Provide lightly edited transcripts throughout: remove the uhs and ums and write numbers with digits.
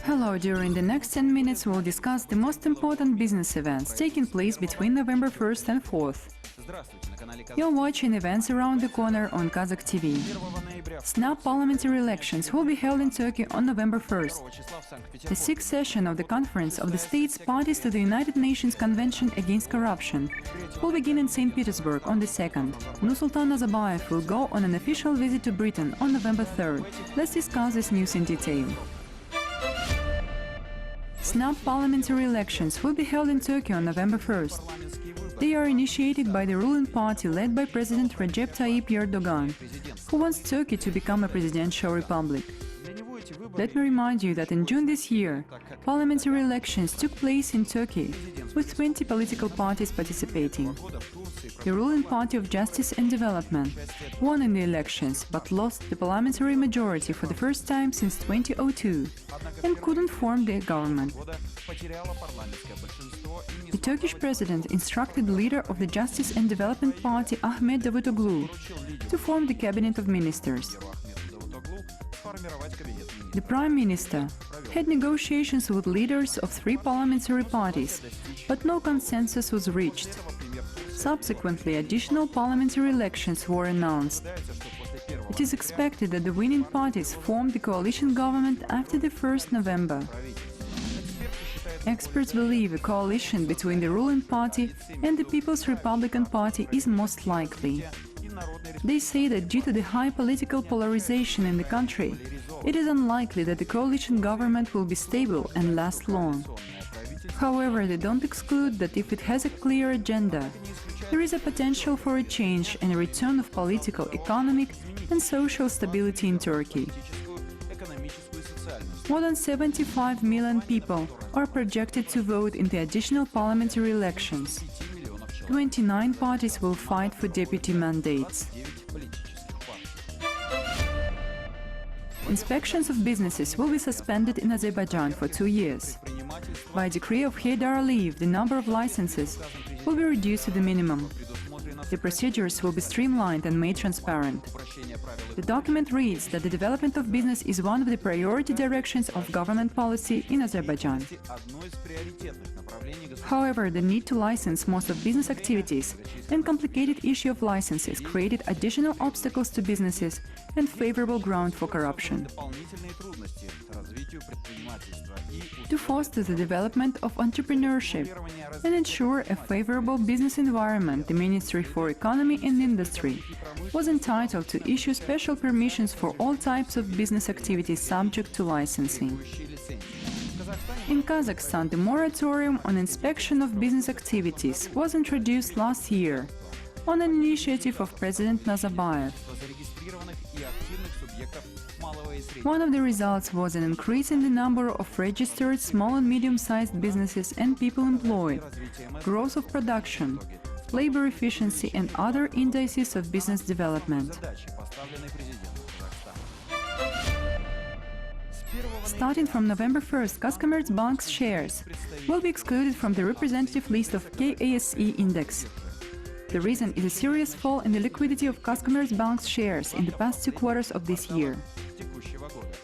Hello, during the next 10 minutes we'll discuss the most important business events taking place between November 1st and 4th. You're watching events around the corner on Kazakh TV. Snap parliamentary elections will be held in Turkey on November 1st. The sixth session of the Conference of the States Parties to the United Nations Convention Against Corruption will begin in St. Petersburg on the 2nd. Nursultan Nazarbayev will go on an official visit to Britain on November 3rd. Let's discuss this news in detail. Snap parliamentary elections will be held in Turkey on November 1st. They are initiated by the ruling party led by President Recep Tayyip Erdogan, who wants Turkey to become a presidential republic. Let me remind you that in June this year, parliamentary elections took place in Turkey, with 20 political parties participating. The ruling Party of Justice and Development won in the elections but lost the parliamentary majority for the first time since 2002 and couldn't form the government. The Turkish president instructed the leader of the Justice and Development Party, Ahmet Davutoglu, to form the cabinet of ministers. The Prime Minister had negotiations with leaders of 3 parliamentary parties, but no consensus was reached. Subsequently, additional parliamentary elections were announced. It is expected that the winning parties form the coalition government after the 1st November. Experts believe a coalition between the ruling party and the People's Republican Party is most likely. They say that due to the high political polarization in the country, it is unlikely that the coalition government will be stable and last long. However, they don't exclude that if it has a clear agenda, there is a potential for a change and a return of political, economic and social stability in Turkey. More than 75 million people are projected to vote in the additional parliamentary elections. 29 parties will fight for deputy mandates. Inspections of businesses will be suspended in Azerbaijan for 2 years. By decree of Heydar Aliyev, the number of licenses will be reduced to the minimum. The procedures will be streamlined and made transparent. The document reads that the development of business is one of the priority directions of government policy in Azerbaijan. However, the need to license most of business activities and complicated issue of licenses created additional obstacles to businesses and favorable ground for corruption. To foster the development of entrepreneurship and ensure a favorable business environment, the Ministry for Economy and Industry was entitled to issue special permissions for all types of business activities subject to licensing. In Kazakhstan, the moratorium on inspection of business activities was introduced last year on an initiative of President Nazarbayev. One of the results was an increase in the number of registered small and medium-sized businesses and people employed, growth of production, labor efficiency and other indices of business development. Starting from November 1st, Kazkommertsbank's shares will be excluded from the representative list of KASE index. The reason is a serious fall in the liquidity of Kazkommertsbank's shares in the past 2 quarters of this year.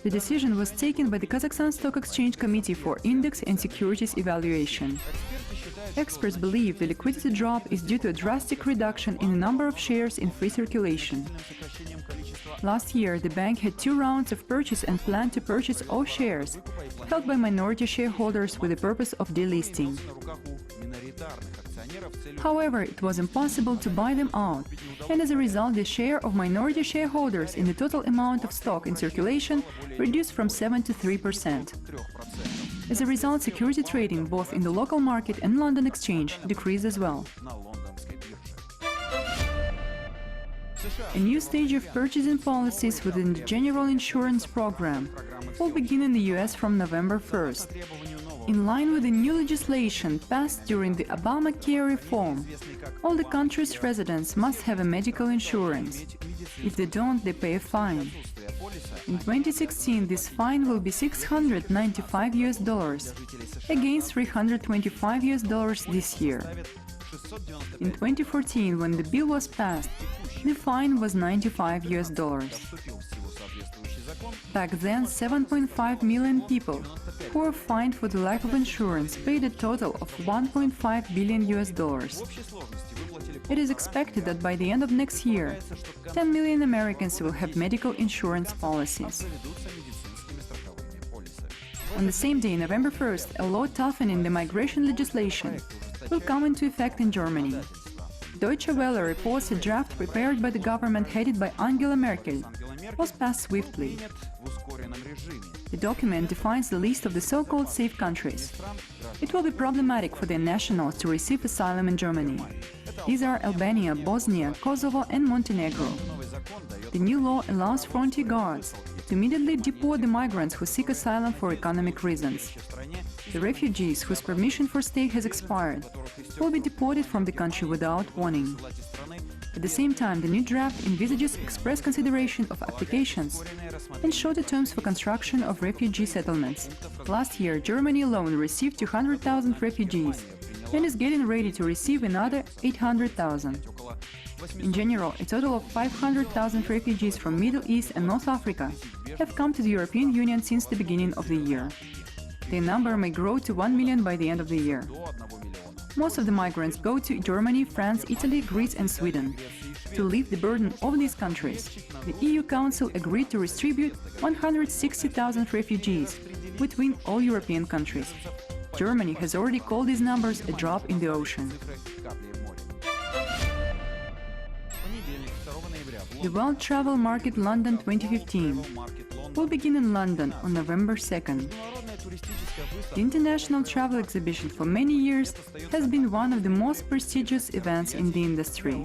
The decision was taken by the Kazakhstan Stock Exchange Committee for Index and Securities Evaluation. Experts believe the liquidity drop is due to a drastic reduction in the number of shares in free circulation. Last year, the bank had 2 rounds of purchase and planned to purchase all shares held by minority shareholders with the purpose of delisting. However, it was impossible to buy them out, and as a result, the share of minority shareholders in the total amount of stock in circulation reduced from 7 to 3%. As a result, security trading, both in the local market and London Exchange, decreased as well. A new stage of purchasing policies within the General Insurance Program will begin in the US from November 1st. In line with the new legislation passed during the Obamacare reform, all the country's residents must have a medical insurance. If they don't, they pay a fine. In 2016, this fine will be $695 against $325 this year. In 2014, when the bill was passed, the fine was $95. Back then, 7.5 million people who were fined for the lack of insurance, paid a total of $1.5 billion. It is expected that by the end of next year, 10 million Americans will have medical insurance policies. On the same day, November 1st, a law toughening the migration legislation will come into effect in Germany. Deutsche Welle reports a draft prepared by the government headed by Angela Merkel was passed swiftly. The document defines the list of the so-called safe countries. It will be problematic for their nationals to receive asylum in Germany. These are Albania, Bosnia, Kosovo and Montenegro. The new law allows frontier guards to immediately deport the migrants who seek asylum for economic reasons. The refugees whose permission for stay has expired will be deported from the country without warning. At the same time, the new draft envisages express consideration of applications and shorter terms for construction of refugee settlements. Last year, Germany alone received 200,000 refugees and is getting ready to receive another 800,000. In general, a total of 500,000 refugees from Middle East and North Africa have come to the European Union since the beginning of the year. Their number may grow to 1 million by the end of the year. Most of the migrants go to Germany, France, Italy, Greece and Sweden. To lift the burden of these countries, the EU Council agreed to distribute 160,000 refugees between all European countries. Germany has already called these numbers a drop in the ocean. The World Travel Market London 2015 will begin in London on November 2nd. The international travel exhibition for many years has been one of the most prestigious events in the industry.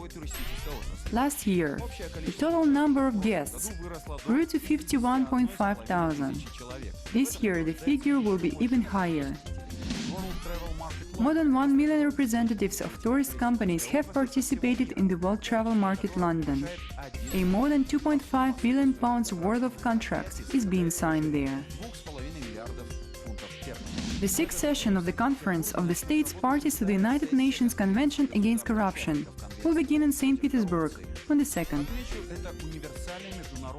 Last year, the total number of guests grew to 51,500. This year, the figure will be even higher. More than 1 million representatives of tourist companies have participated in the World Travel Market London. A more than £2.5 billion worth of contracts is being signed there. The sixth session of the Conference of the States Parties to the United Nations Convention Against Corruption will begin in St. Petersburg on the 2nd.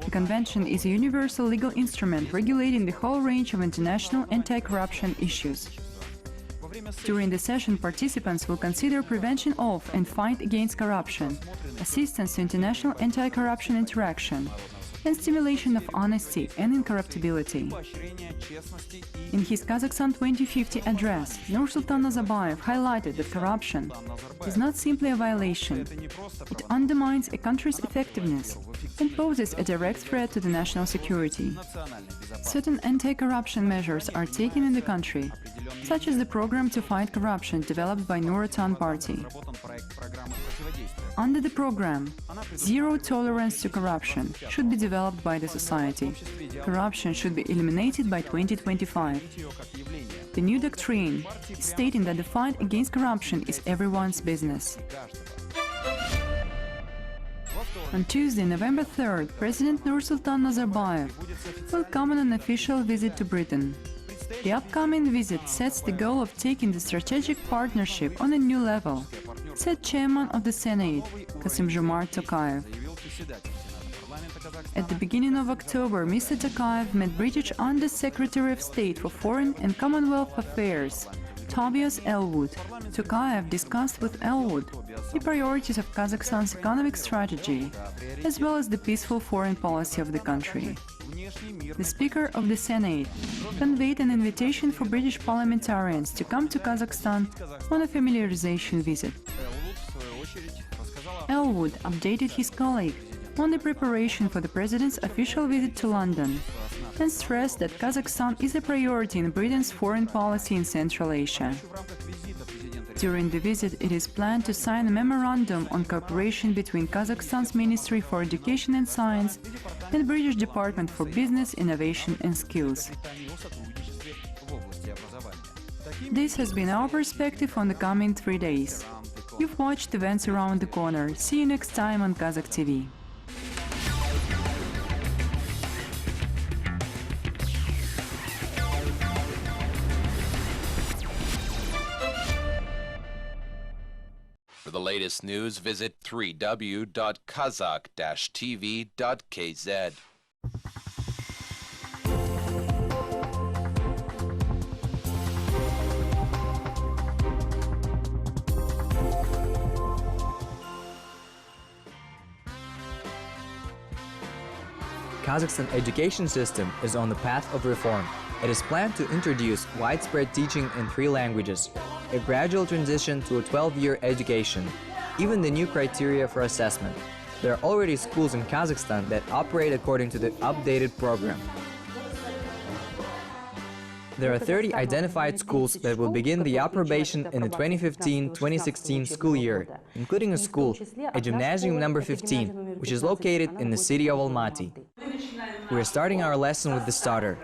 The convention is a universal legal instrument regulating the whole range of international anti-corruption issues. During the session, participants will consider prevention of and fight against corruption, assistance to international anti-corruption interaction, and stimulation of honesty and incorruptibility. In his Kazakhstan 2050 address, Nursultan Nazarbayev highlighted that corruption is not simply a violation. It undermines a country's effectiveness and poses a direct threat to the national security. Certain anti-corruption measures are taken in the country, such as the program to fight corruption developed by Nursultan Party. Under the program, zero tolerance to corruption should be developed by the society. Corruption should be eliminated by 2025. The new doctrine is stating that the fight against corruption is everyone's business. On Tuesday, November 3rd, President Nursultan Nazarbayev will come on an official visit to Britain. The upcoming visit sets the goal of taking the strategic partnership on a new level, said Chairman of the Senate, Kassym-Jomart Tokayev. At the beginning of October, Mr. Tokayev met British Under-Secretary of State for Foreign and Commonwealth Affairs, Tobias Ellwood. Tokayev discussed with Ellwood the priorities of Kazakhstan's economic strategy, as well as the peaceful foreign policy of the country. The Speaker of the Senate conveyed an invitation for British parliamentarians to come to Kazakhstan on a familiarization visit. Ellwood updated his colleague on the preparation for the President's official visit to London and stressed that Kazakhstan is a priority in Britain's foreign policy in Central Asia. During the visit, it is planned to sign a memorandum on cooperation between Kazakhstan's Ministry for Education and Science and the British Department for Business, Innovation and Skills. This has been our perspective on the coming 3 days. You've watched Events Around the Corner. See you next time on Kazakh TV. For the latest news, visit www.kazakh-tv.kz. Kazakhstan education system is on the path of reform. It is planned to introduce widespread teaching in 3 languages, a gradual transition to a 12-year education, even the new criteria for assessment. There are already schools in Kazakhstan that operate according to the updated program. There are 30 identified schools that will begin the approbation in the 2015-2016 school year, including a school, a gymnasium number 15, which is located in the city of Almaty. We are starting our lesson with the starter.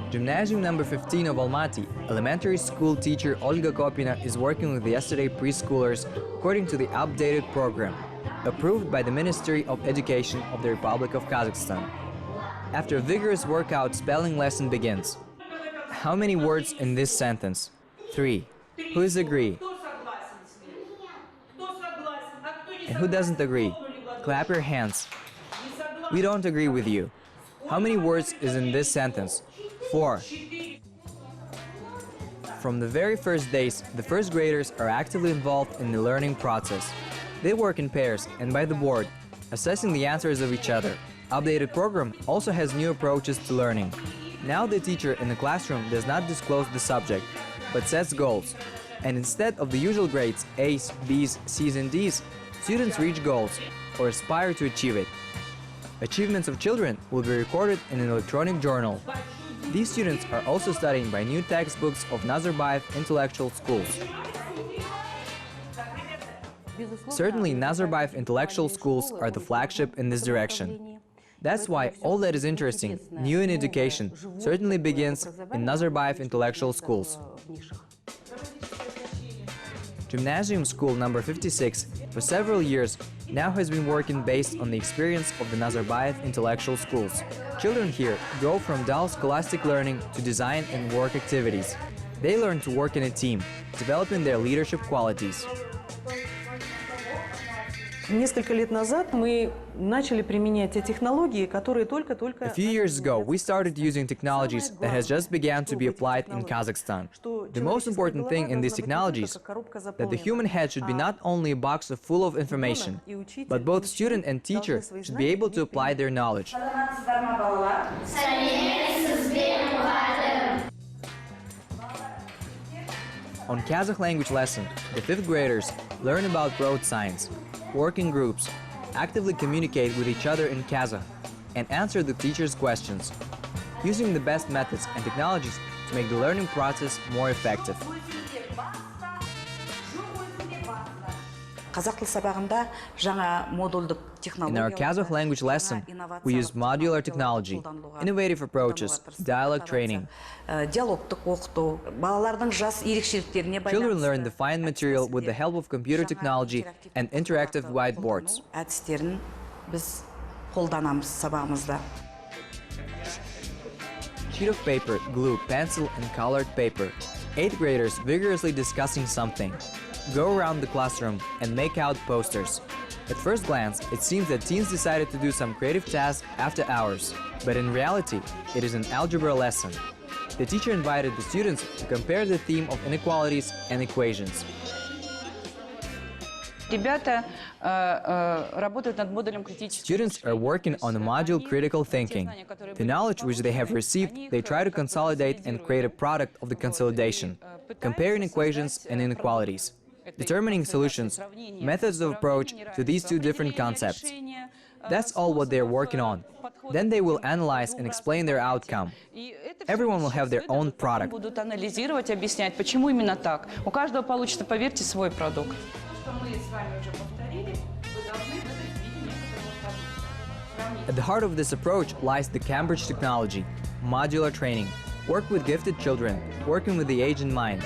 Gymnasium number 15 of Almaty, elementary school teacher Olga Kopina is working with the yesterday preschoolers according to the updated program, approved by the Ministry of Education of the Republic of Kazakhstan. After a vigorous workout, spelling lesson begins. How many words in this sentence? 3. Who is agree? And who doesn't agree? Clap your hands. We don't agree with you. How many words is in this sentence? 4. From the very first days, the first graders are actively involved in the learning process. They work in pairs and by the board, assessing the answers of each other. Updated program also has new approaches to learning. Now the teacher in the classroom does not disclose the subject, but sets goals. And instead of the usual grades, A's, B's, C's and D's, students reach goals or aspire to achieve it. Achievements of children will be recorded in an electronic journal. These students are also studying by new textbooks of Nazarbayev intellectual schools. Certainly, Nazarbayev intellectual schools are the flagship in this direction. That's why all that is interesting, new in education, certainly begins in Nazarbayev intellectual schools. Gymnasium school number 56 for several years now has been working based on the experience of the Nazarbayev intellectual schools. Children here go from dull scholastic learning to design and work activities. They learn to work in a team, developing their leadership qualities. Несколько лет назад мы начали применять те технологии, которые только-только... A few years ago, we started using technologies that has just begun to be applied in Kazakhstan. The most important thing in these technologies that the human head should be not only a box full of information, but both student and teacher should be able to apply their knowledge. On Kazakh language lesson, the 5th graders learn about road signs, work in groups, actively communicate with each other in Kazakh, and answer the teacher's questions, using the best methods and technologies to make the learning process more effective. In our Kazakh language lesson, we use modular technology, innovative approaches, dialogue training. Children learn the fine material with the help of computer technology and interactive whiteboards. Sheet of paper, glue, pencil and colored paper. 8th graders vigorously discussing something. Go around the classroom and make out posters. At first glance, it seems that teens decided to do some creative task after hours, but in reality, it is an algebra lesson. The teacher invited the students to compare the theme of inequalities and equations. Students are working on the module critical thinking. The knowledge which they have received, they try to consolidate and create a product of the consolidation, comparing equations and inequalities, determining solutions, methods of approach to these two different concepts. That's all what they are working on. Then they will analyze and explain their outcome. Everyone will have their own product. At the heart of this approach lies the Cambridge technology, modular training, work with gifted children, working with the age in mind.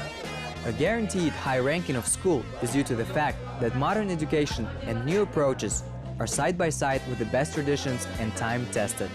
A guaranteed high ranking of school is due to the fact that modern education and new approaches are side by side with the best traditions and time tested.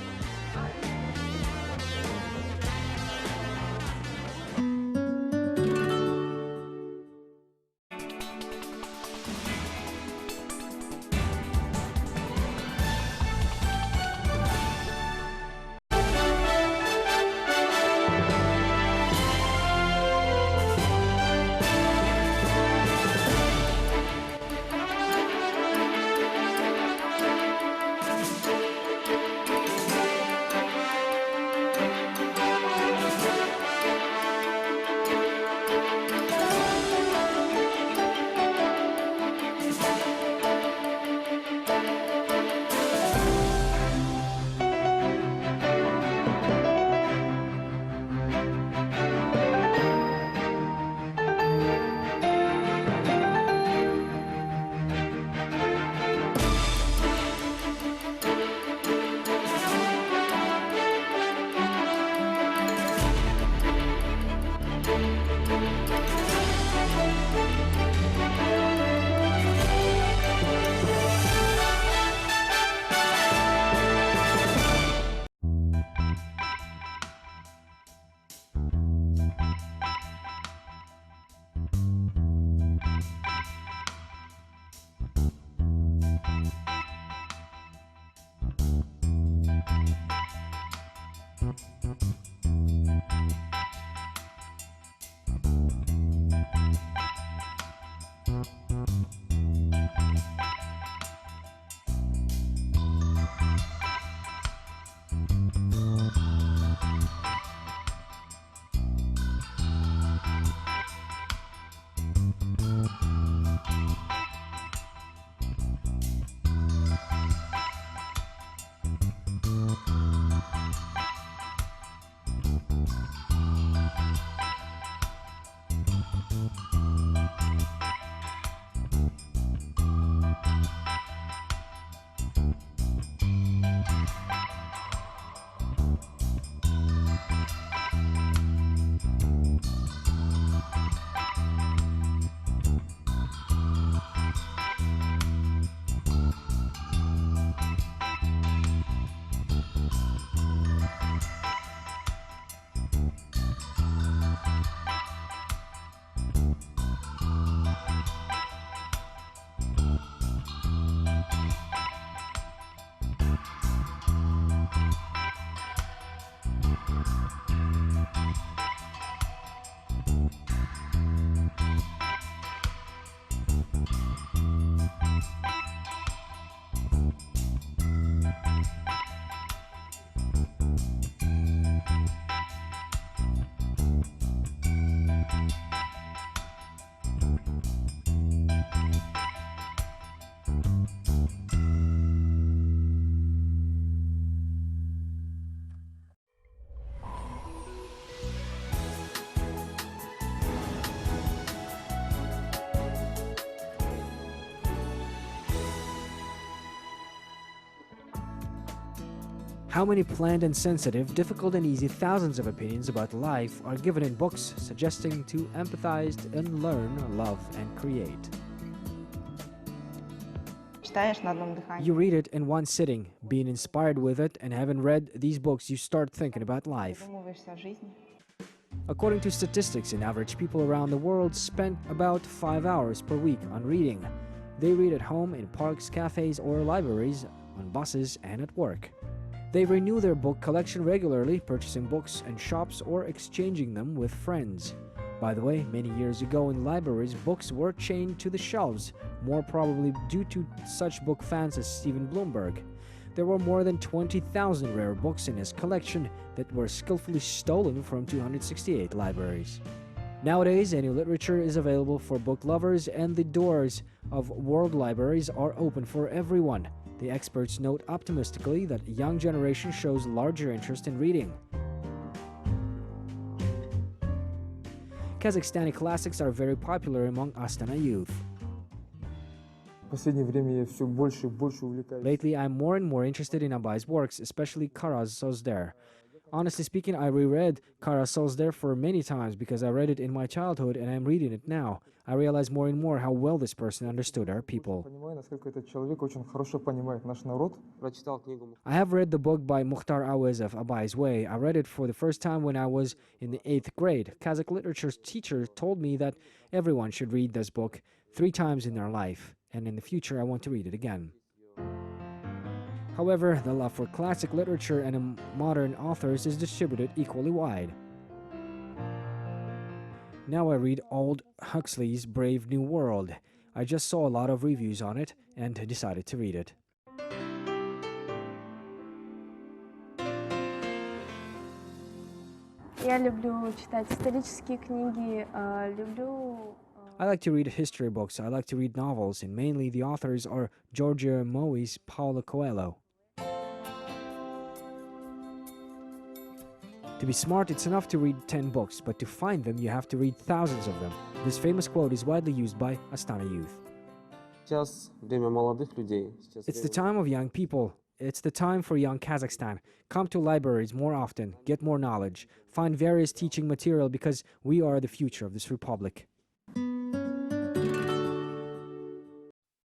How many planned and sensitive, difficult and easy thousands of opinions about life are given in books suggesting to empathize and learn, love and create. You read it in one sitting, being inspired with it, and having read these books you start thinking about life. According to statistics, an average people around the world spend about 5 hours per week on reading. They read at home, in parks, cafes or libraries, on buses and at work. They renew their book collection regularly, purchasing books in shops or exchanging them with friends. By the way, many years ago in libraries, books were chained to the shelves, more probably due to such book fans as Steven Blumberg. There were more than 20,000 rare books in his collection that were skillfully stolen from 268 libraries. Nowadays, any literature is available for book lovers, and the doors of world libraries are open for everyone. The experts note optimistically that a young generation shows larger interest in reading. Kazakhstani classics are very popular among Astana youth. Lately, I'm more and more interested in Abay's works, especially Karaz Sozder. Honestly speaking, I reread Karaz Sozder for many times because I read it in my childhood and I'm reading it now. I realize more and more how well this person understood our people. I have read the book by Mukhtar Awezov, Abay's Way. I read it for the first time when I was in the 8th grade. Kazakh literature teacher told me that everyone should read this book 3 times in their life, and in the future I want to read it again. However, the love for classic literature and modern authors is distributed equally wide. Now I read Aldous Huxley's Brave New World. I just saw a lot of reviews on it and decided to read it. I like to read history books, I like to read novels, and mainly the authors are Giorgio Mois, Paulo Coelho. To be smart, it's enough to read 10 books, but to find them, you have to read thousands of them. This famous quote is widely used by Astana youth. It's the time of young people. It's the time for young Kazakhstan. Come to libraries more often, get more knowledge, find various teaching material because we are the future of this republic.